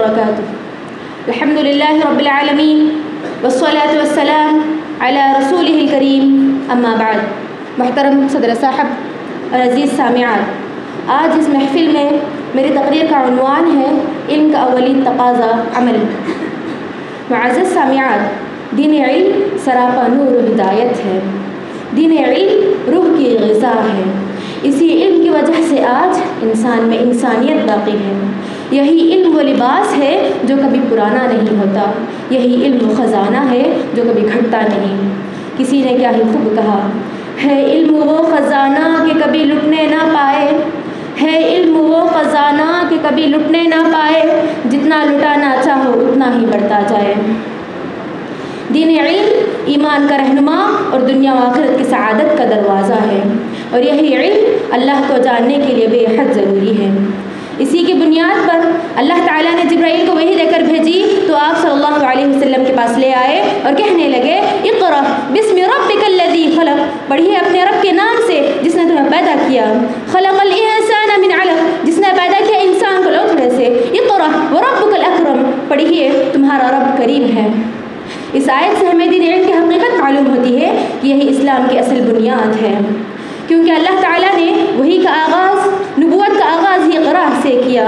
وبركاته. الحمد لله رب العالمين والصلاة والسلام على رسوله الكريم اما بعد. محترم صدر صاحب اور عزیز سامعات، آج اس محفل میں میری تقریر کا عنوان ہے علم کا اولین تقاضا عمل. معزز سامعات، دین علم سراپا نور و ہدایت ہے. دین علم روح کی غذا ہے. اسی علم کی وجہ سے آج انسان میں انسانیت باقی ہے. یہی علم وہ لباس ہے جو کبھی پرانا نہیں ہوتا. یہی علم وہ خزانہ ہے جو کبھی گھٹتا نہیں. کسی نے کیا ہی خوب کہا ہے، علم وہ خزانہ کہ کبھی لٹنے نہ پائے. ہے علم وہ خزانہ کہ کبھی لٹنے نہ پائے. جتنا لٹانا چاہو اتنا ہی بڑھتا جائے. دین علم ایمان کا رہنما اور دنیا و آخرت کی سعادت کا دروازہ ہے، اور یہی علم اللہ کو جاننے کے لیے بے حد ضروری ہے. اسی کی بنیاد پر اللہ تعالیٰ نے جبرائیل کو وحی دے کر بھیجی تو آپ صلی اللہ علیہ وسلم کے پاس لے آئے اور کہنے لگے اقرأ بسم ربک الذی خلق، پڑھیے اپنے رب کے نام سے جس نے تمہیں پیدا کیا. خلق الانسان من علق، جس نے پیدا کیا انسان کو لوتھڑے سے. اقرأ وربک الاکرم، پڑھیے تمہارا رب کریم ہے. اس آیت سے ہمیں دین علم کی حقیقت معلوم ہوتی ہے کہ یہی اسلام کی اصل بنیاد ہے، کیونکہ اللہ تعالیٰ نے وحی کا آغاز، نبوت کا آغاز ہی اقرا سے کیا.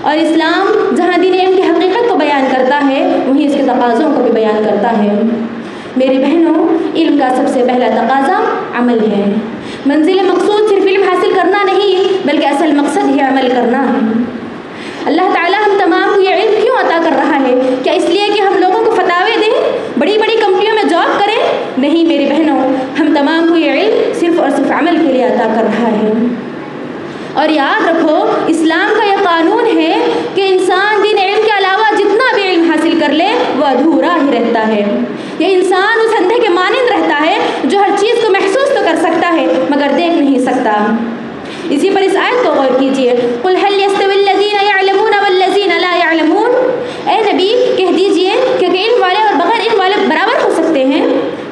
اور اسلام جہاں دین علم کی حقیقت کو بیان کرتا ہے وہیں اس کے تقاضوں کو بھی بیان کرتا ہے. میری بہنوں، علم کا سب سے پہلا تقاضا عمل ہے. منزل مقصود صرف علم حاصل کرنا نہیں بلکہ اصل مقصد ہی عمل کرنا ہے. اللہ تعالیٰ ہم تمام کو یہ علم کیوں عطا کر رہا ہے؟ کیا اس لیے کہ ہم لوگوں کو فتاوے دیں، بڑی بڑی کمپنیوں میں جاب کریں؟ نہیں میری بہنوں، ہم تمام کو یہ علم صرف اور صرف عمل کے لیے عطا کر رہا ہے. اور یاد رکھو، اسلام کا یہ قانون ہے کہ انسان دین علم کے علاوہ جتنا بھی علم حاصل کر لے وہ ادھورا ہی رہتا ہے. یہ انسان اس اندھے کے مانند رہتا ہے جو ہر چیز کو محسوس تو کر سکتا ہے مگر دیکھ نہیں سکتا. اسی پر اس آیت کو غور کیجیے. قل هل يستوي الذين يعلمون والذين لا يعلمون، اے نبی کہہ دیجئے کہ علم والے اور بغیر علم والے برابر ہو سکتے ہیں؟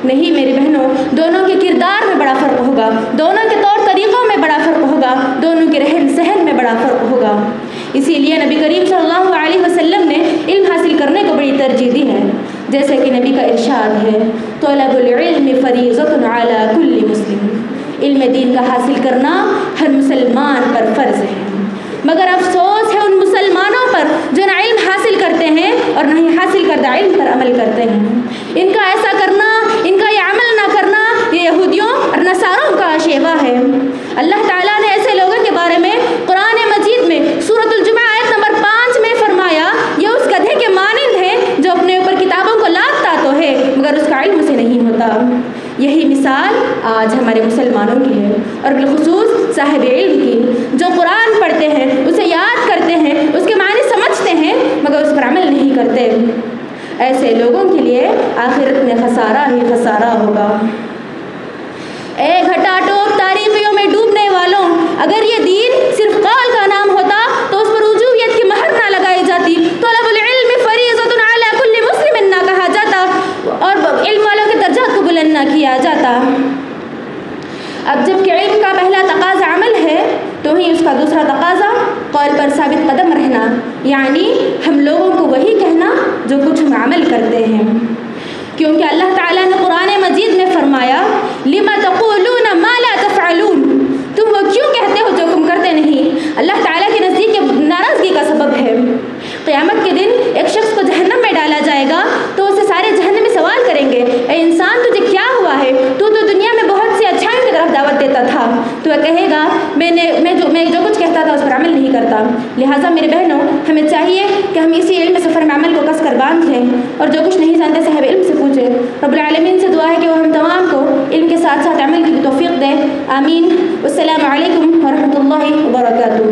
نہیں میری بہنوں، دونوں کے کردار میں بڑا فرق ہوگا، دونوں کے طور طریقوں میں بڑا فرق ہوگا، دونوں کے رہن سہن میں بڑا فرق ہوگا. اسی لیے نبی کریم صلی اللہ علیہ وسلم نے علم حاصل کرنے کو بڑی ترجیح دی ہے. جیسے کہ نبی کا ارشاد ہے، طلب العلم فریضۃ علی کل مسلم، علم دین کا حاصل کرنا ہر مسلمان پر فرض ہے. مگر افسوس ہے ان مسلمانوں پر جو نہ علم حاصل کرتے ہیں اور نہ ہی حاصل کردہ علم پر عمل کرتے ہیں. ان کا ایسا کرنا، ان کا یہ عمل نہ کرنا، یہ یہودیوں اور نصاروں کا شیوا ہے. اللہ تعالیٰ نے ایسے لوگوں کے بارے میں قرآن مجید میں سورۃ الجمعہ آیت نمبر 5 میں فرمایا، یہ اس گدھے کے مانند ہے جو اپنے اوپر کتابوں کو لادتا تو ہے مگر اس کا علم اسے نہیں ہوتا. یہی مثال آج ہمارے مسلمانوں کی ہے، اور بالخصوص صاحب علم کی، جو قرآن پڑھتے ہیں، اسے یاد کرتے ہیں، اس کے معنی سمجھتے ہیں مگر اس پر عمل نہیں کرتے. ایسے لوگوں کے لیے آخرت میں خسارہ ہی خسارہ ہوگا. اے گھٹا ٹوپ تاریخیوں میں ڈوبنے والوں، اگر یہ دین صرف قول کا نام ہوتا تو اس پر وجوہیت کی مہر نہ لگائی جاتی، طلب العلم فریضۃ علی کل مسلم نہ کہا جاتا اور علم والوں کے درجات کو بلند نہ کیا جاتا. اب جب کہ علم کا پہلا تقاضا عمل ہے تو ہی اس کا دوسرا تقاضا قول پر ثابت قدم رہنا، یعنی ہم لوگوں کو وہی کہنا جو کچھ ہم عمل کرتے ہیں. کیونکہ اللہ تعالیٰ نے قرآن مجید میں فرمایا، لما تقولون ما لا تفعلون، تم وہ کیوں کہتے ہو جو تم کرتے نہیں. اللہ تعالیٰ کے نزدیک یہ ناراضگی کا سبب ہے. قیامت کے دن ایک شخص کو جہنم میں ڈالا جائے گا تو اسے سارے جہنمی سوال کریں گے، اے انسان تجھے کیا ہوا ہے؟ تو دنیا میں بہت سی اچھائیوں کی طرف دعوت دیتا تھا. تو وہ کہے گا میں جو کچھ کہتا تھا اس پر عمل نہیں کرتا. لہٰذا میرے بہنوں، ہمیں چاہیے کہ ہم اسی علم سفر میں عمل کو کس کر باندھیں اور جو کچھ نہیں جانتے صاحب علم سے پوچھیں. رب العالمین سے دعا ہے کہ وہ ہم تمام کو علم کے ساتھ ساتھ عمل کی توفیق دے. آمین. والسلام علیکم ورحمۃ اللہ وبرکاتہ.